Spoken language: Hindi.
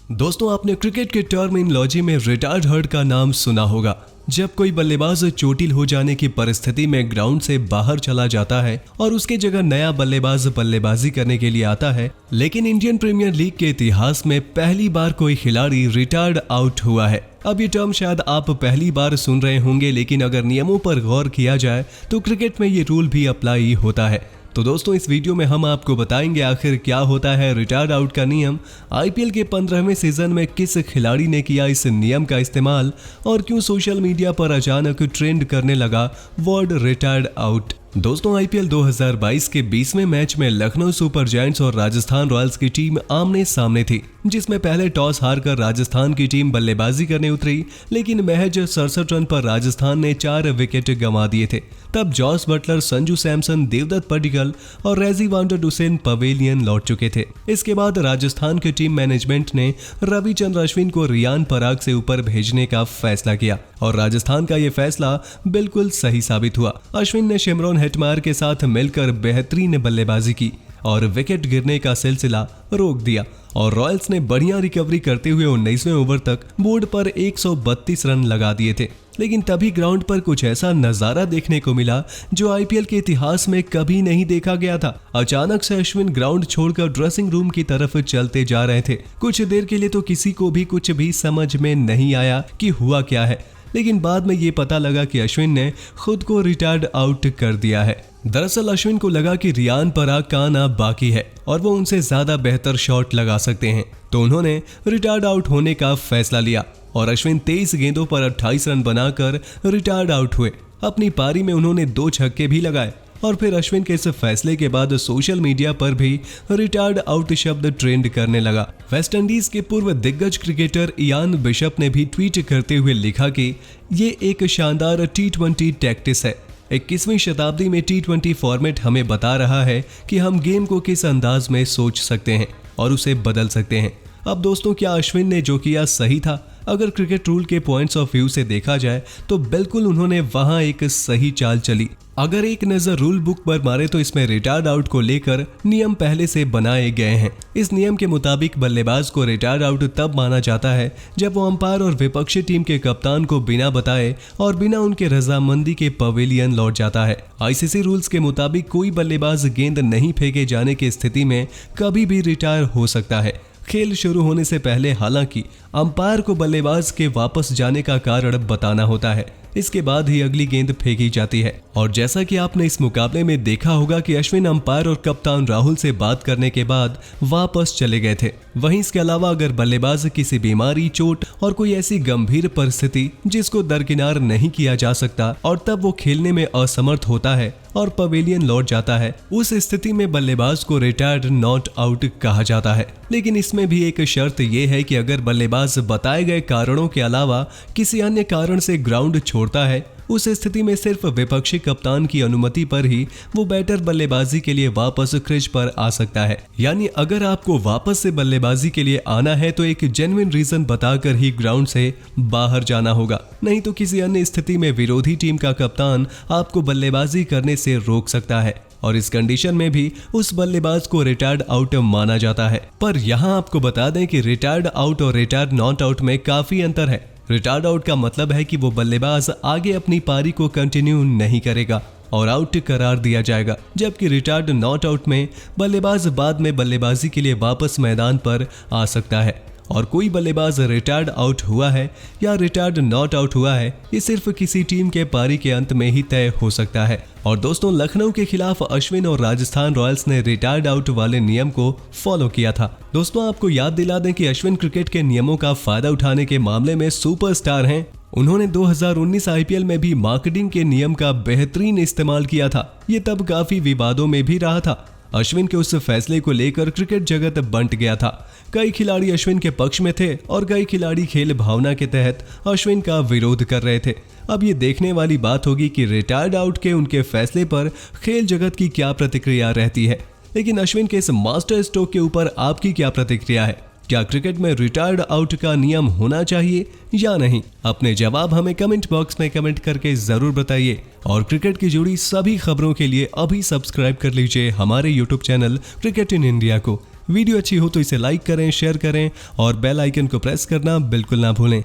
दोस्तों, आपने क्रिकेट के टर्मिनोलॉजी में रिटायर्ड हर्ट का नाम सुना होगा। जब कोई बल्लेबाज चोटिल हो जाने की परिस्थिति में ग्राउंड से बाहर चला जाता है और उसके जगह नया बल्लेबाज बल्लेबाजी करने के लिए आता है। लेकिन इंडियन प्रीमियर लीग के इतिहास में पहली बार कोई खिलाड़ी रिटायर्ड आउट हुआ है। अब ये टर्म शायद आप पहली बार सुन रहे होंगे, लेकिन अगर नियमों पर गौर किया जाए तो क्रिकेट में ये रूल भी अप्लाई होता है। तो दोस्तों, इस वीडियो में हम आपको बताएंगे आखिर क्या होता है रिटायर्ड आउट का नियम, आईपीएल के 15वें सीजन में किस खिलाड़ी ने किया इस नियम का इस्तेमाल और क्यों सोशल मीडिया पर अचानक ट्रेंड करने लगा वर्ड रिटायर्ड आउट। दोस्तों, आईपीएल 2022 के 20वें मैच में लखनऊ सुपर जायंट्स और राजस्थान रॉयल्स की टीम आमने सामने थी, जिसमें पहले टॉस हारकर राजस्थान की टीम बल्लेबाजी करने उतरी, लेकिन महज 67 रन पर राजस्थान ने 4 विकेट गंवा दिए थे। तब जॉस बटलर, संजू सैमसन, देवदत्त पडिक्कल और रेज़ी हुसैन पवेलियन लौट चुके थे। इसके बाद राजस्थान की टीम मैनेजमेंट ने रविचंद्रन अश्विन को रियान पराग से ऊपर भेजने का फैसला किया और राजस्थान का यह फैसला बिल्कुल सही साबित हुआ। अश्विन ने शिमरॉन हेटमायर के साथ मिलकर बेहतरीन बल्लेबाजी की और विकेट गिरने का सिलसिला रोक दिया और रॉयल्स ने बढ़िया रिकवरी करते हुए 19वें ओवर तक बोर्ड पर 132 रन लगा दिए थे। लेकिन तभी ग्राउंड पर कुछ ऐसा नजारा देखने को मिला जो आईपीएल के इतिहास में कभी नहीं देखा गया था। अचानक से अश्विन ग्राउंड छोड़कर ड्रेसिंग रूम की तरफ चलते जा रहे थे। कुछ देर के लिए तो किसी को भी कुछ भी समझ में नहीं आया कि हुआ क्या है, लेकिन बाद में ये पता लगा कि अश्विन ने खुद को रिटायर्ड आउट कर दिया है। दरअसल अश्विन को लगा कि रियान पराग का आना बाकी है और वो उनसे ज्यादा बेहतर शॉट लगा सकते हैं, तो उन्होंने रिटायर्ड आउट होने का फैसला लिया और अश्विन 23 गेंदों पर 28 रन बनाकर रिटायर्ड आउट हुए। अपनी पारी में उन्होंने 2 छक्के भी लगाए और फिर अश्विन के इस फैसले के बाद सोशल मीडिया पर भी रिटायर्ड आउट शब्द ट्रेंड करने लगा। वेस्ट इंडीज के पूर्व दिग्गज क्रिकेटर इयान बिशप ने भी ट्वीट करते हुए लिखा कि ये एक शानदार T20 टैक्टिस है। 21वीं शताब्दी में T20 फॉर्मेट हमें बता रहा है कि हम गेम को किस अंदाज में सोच सकते हैं और उसे बदल सकते हैं। अब दोस्तों, क्या अश्विन ने जो किया सही था? अगर क्रिकेट रूल के पॉइंट्स ऑफ व्यू से देखा जाए तो बिल्कुल उन्होंने वहां एक सही चाल चली। अगर एक नजर रूल बुक पर मारे तो इसमें रिटायर्ड आउट को लेकर नियम पहले से बनाए गए हैं। इस नियम के मुताबिक बल्लेबाज को रिटायर्ड आउट तब माना जाता है जब वो अंपायर और विपक्षी टीम के कप्तान को बिना बताए और बिना उनके रजामंदी के पवेलियन लौट जाता है। आईसीसी रूल्स के मुताबिक कोई बल्लेबाज गेंद नहीं फेंके जाने की स्थिति में कभी भी रिटायर हो सकता है। खेल शुरू होने से पहले हालांकि अंपायर को बल्लेबाज के वापस जाने का कारण बताना होता है, इसके बाद ही अगली गेंद फेंकी जाती है। और जैसा कि आपने इस मुकाबले में देखा होगा कि अश्विन अंपायर और कप्तान राहुल से बात करने के बाद वापस चले गए थे। वहीं इसके अलावा अगर बल्लेबाज किसी बीमारी, चोट और कोई ऐसी गंभीर परिस्थिति जिसको दरकिनार नहीं किया जा सकता और तब वो खेलने में असमर्थ होता है और पवेलियन लौट जाता है, उस स्थिति में बल्लेबाज को रिटायर्ड नॉट आउट कहा जाता है। लेकिन इसमें भी एक शर्त यह है कि अगर बल्लेबाज बताए गए कारणों के अलावा किसी अन्य कारण से ग्राउंड छोड़ता है, उस स्थिति में सिर्फ विपक्षी कप्तान की अनुमति पर ही वो बैटर बल्लेबाजी के लिए वापस क्रीज पर आ सकता है। यानी अगर आपको वापस से बल्लेबाजी के लिए आना है तो एक जेन्युइन रीजन बताकर ही ग्राउंड से बाहर जाना होगा, नहीं तो किसी अन्य स्थिति में विरोधी टीम का कप्तान आपको बल्लेबाजी करने से रोक सकता है और इस कंडीशन में भी उस बल्लेबाज को रिटायर्ड आउट माना जाता है। पर यहाँ आपको बता दें कि रिटायर्ड आउट और रिटायर्ड नॉट आउट में काफी अंतर है। रिटायर्ड आउट का मतलब है कि वो बल्लेबाज आगे अपनी पारी को कंटिन्यू नहीं करेगा और आउट करार दिया जाएगा, जबकि रिटायर्ड नॉट आउट में बल्लेबाज बाद में बल्लेबाजी के लिए वापस मैदान पर आ सकता है। और कोई बल्लेबाज रिटायर्ड आउट हुआ है या रिटायर्ड नॉट आउट हुआ है, ये सिर्फ किसी टीम के पारी के अंत में ही तय हो सकता है। और दोस्तों, लखनऊ के खिलाफ अश्विन और राजस्थान रॉयल्स ने रिटायर्ड आउट वाले नियम को फॉलो किया था। दोस्तों, आपको याद दिला दें कि अश्विन क्रिकेट के नियमों का फायदा उठाने के मामले में सुपरस्टार हैं। उन्होंने 2019 आईपीएल में भी मार्केटिंग के नियम का बेहतरीन इस्तेमाल किया था। ये तब काफी विवादों में भी रहा था। अश्विन के उस फैसले को लेकर क्रिकेट जगत बंट गया था। कई खिलाड़ी अश्विन के पक्ष में थे और कई खिलाड़ी खेल भावना के तहत अश्विन का विरोध कर रहे थे। अब ये देखने वाली बात होगी कि रिटायर्ड आउट के उनके फैसले पर खेल जगत की क्या प्रतिक्रिया रहती है। लेकिन अश्विन के इस मास्टर स्ट्रोक के ऊपर आपकी क्या प्रतिक्रिया है? क्या क्रिकेट में रिटायर्ड आउट का नियम होना चाहिए या नहीं? अपने जवाब हमें कमेंट बॉक्स में कमेंट करके जरूर बताइए और क्रिकेट की जुड़ी सभी खबरों के लिए अभी सब्सक्राइब कर लीजिए हमारे YouTube channel cricket in India को। वीडियो अच्छी हो तो इसे लाइक करें, शेयर करें और बेल आइकन को प्रेस करना बिल्कुल ना भूलें।